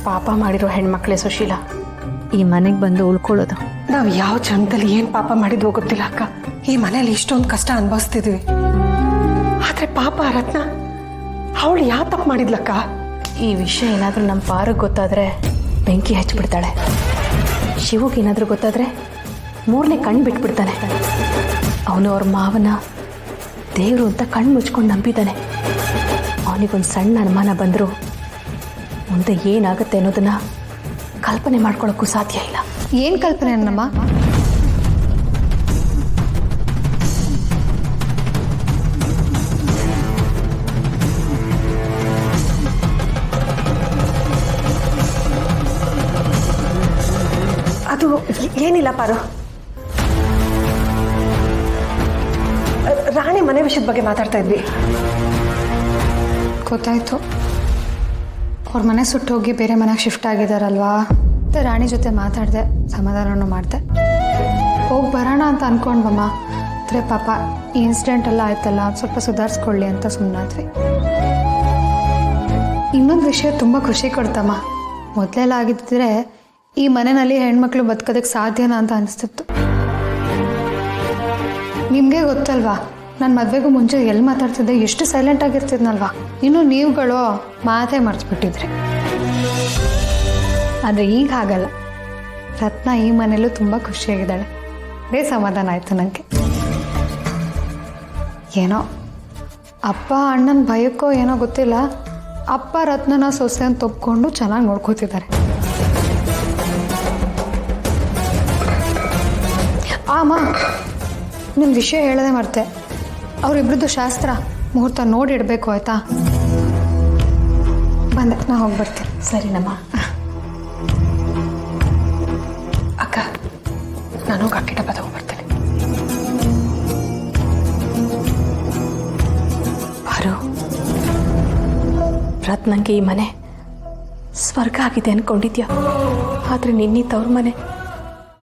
ಪಾಪ ಮಾಡಿರೋ ಹೆಣ್ಮಕ್ಳೇ ಸುಶೀಲ ಈ ಮನೆಗೆ ಬಂದು ಉಳ್ಕೊಳ್ಳೋದು. ನಾವು ಯಾವ ಜನ್ಮದಲ್ಲಿ ಏನು ಪಾಪ ಮಾಡಿದ್ವೋ ಗೊತ್ತಿಲ್ಲ ಅಕ್ಕ. ಈ ಮನೇಲಿ ಇಷ್ಟೊಂದು ಕಷ್ಟ ಅನುಭವಿಸ್ತಿದ್ವಿ. ಆದರೆ ಪಾಪ ರತ್ನ ಅವಳು ಯಾವ ತಪ್ಪು ಮಾಡಿದ್ಲಕ್ಕ? ಈ ವಿಷಯ ಏನಾದರೂ ನಮ್ಮ ಪಾರಿಗೆ ಗೊತ್ತಾದರೆ ಬೆಂಕಿ ಹಚ್ಚಿಬಿಡ್ತಾಳೆ. ಶಿವಗೇನಾದರೂ ಗೊತ್ತಾದರೆ ಮೂರನೇ ಕಣ್ಣು ಬಿಟ್ಬಿಡ್ತಾನೆ. ಅವನು ಅವ್ರ ಮಾವನ ದೇವರು ಅಂತ ಕಣ್ಣು ಮುಚ್ಕೊಂಡು ನಂಬಿದ್ದಾನೆ. ಅವನಿಗೊಂದು ಸಣ್ಣ ಅನುಮಾನ ಬಂದರೂ ಮುಂದೆ ಏನಾಗುತ್ತೆ ಅನ್ನೋದನ್ನ ಕಲ್ಪನೆ ಮಾಡ್ಕೊಳ್ಳೋಕ್ಕೂ ಸಾಧ್ಯ ಇಲ್ಲ. ಏನು ಕಲ್ಪನೆ ಅನ್ನಮ್ಮ? ಅದು ಏನಿಲ್ಲ ಪಾರು. ರಾಣಿ ಮನೆ ವಿಷಯದ ಬಗ್ಗೆ ಮಾತಾಡ್ತಾ ಇದ್ವಿ. ಗೊತ್ತಾಯ್ತು, ಅವ್ರ ಮನೆ ಸುಟ್ಟೋಗಿ ಬೇರೆ ಮನೆಗೆ ಶಿಫ್ಟ್ ಆಗಿದಾರಲ್ವಾ ಮತ್ತು ರಾಣಿ ಜೊತೆ ಮಾತಾಡಿದೆ, ಸಮಾಧಾನನೂ ಮಾಡಿದೆ. ಹೋಗಿ ಬರೋಣ ಅಂತ ಅಂದ್ಕೊಂಡ್ವಮ್ಮ. ಆದರೆ ಪಾಪ ಈ ಇನ್ಸಿಡೆಂಟ್ ಎಲ್ಲ ಆಯ್ತಲ್ಲ, ಸ್ವಲ್ಪ ಸುಧಾರಿಸ್ಕೊಳ್ಳಿ ಅಂತ ಸುಮ್ಮನಾದ್ವಿ. ಇನ್ನೊಂದು ವಿಷಯ ತುಂಬ ಖುಷಿ ಕೊಡ್ತಮ್ಮ. ಮೊದಲೆಲ್ಲ ಆಗಿದ್ದರೆ ಈ ಮನೆಯಲ್ಲಿ ಹೆಣ್ಮಕ್ಳು ಬದುಕೋದಕ್ಕೆ ಸಾಧ್ಯನಾ ಅಂತ ಅನಿಸ್ತಿತ್ತು. ನಿಮಗೆ ಗೊತ್ತಲ್ವಾ, ನಾನು ಮದುವೆಗೂ ಮುಂಚೆ ಎಲ್ಲಿ ಮಾತಾಡ್ತಿದ್ದೆ, ಎಷ್ಟು ಸೈಲೆಂಟ್ ಆಗಿರ್ತಿದ್ನಲ್ವಾ. ಇನ್ನು ನೀವುಗಳು ಮಾತೇ ಮರ್ತ್ಬಿಟ್ಟಿದ್ರಿ. ಆದರೆ ಈಗ ಹಾಗಲ್ಲ. ರತ್ನ ಈ ಮನೇಲೂ ತುಂಬ ಖುಷಿಯಾಗಿದ್ದಾಳೆ. ಅದೇ ಸಮಾಧಾನ ಆಯಿತು ನನಗೆ. ಏನೋ ಅಪ್ಪ ಅಣ್ಣನ ಭಯಕ್ಕೋ ಏನೋ ಗೊತ್ತಿಲ್ಲ, ಅಪ್ಪ ರತ್ನನ ಸೊಸೆ ಅಂತ ಒಪ್ಕೊಂಡು ಚೆನ್ನಾಗಿ ನೋಡ್ಕೋತಿದ್ದಾರೆ. ಅಮ್ಮ, ನಿಮ್ಮ ವಿಷಯ ಹೇಳದೆ ಮರ್ತೆ. ಅವರಿಬ್ರದ್ದು ಶಾಸ್ತ್ರ ಮುಹೂರ್ತ ನೋಡಿ ಇಡಬೇಕು, ಆಯ್ತಾ? ಬಂದೆ, ನಾ ಹೋಗಿ ಬರ್ತೀನಿ. ಸರಿನಮ್ಮ. ಅಕ್ಕ, ನಾನು ಹೋಗಿ ಅಕ್ಕಿ ಡಬ್ಬ ತಗೊಂಡ್ಬರ್ತೇನೆ. ಪಾರು, ರತ್ನಂಗೆ ಈ ಮನೆ ಸ್ವರ್ಗ ಆಗಿದೆ ಅಂದ್ಕೊಂಡಿದ್ಯಾ? ಆದರೆ ನಿನ್ನಿ ತವ್ರ ಮನೆ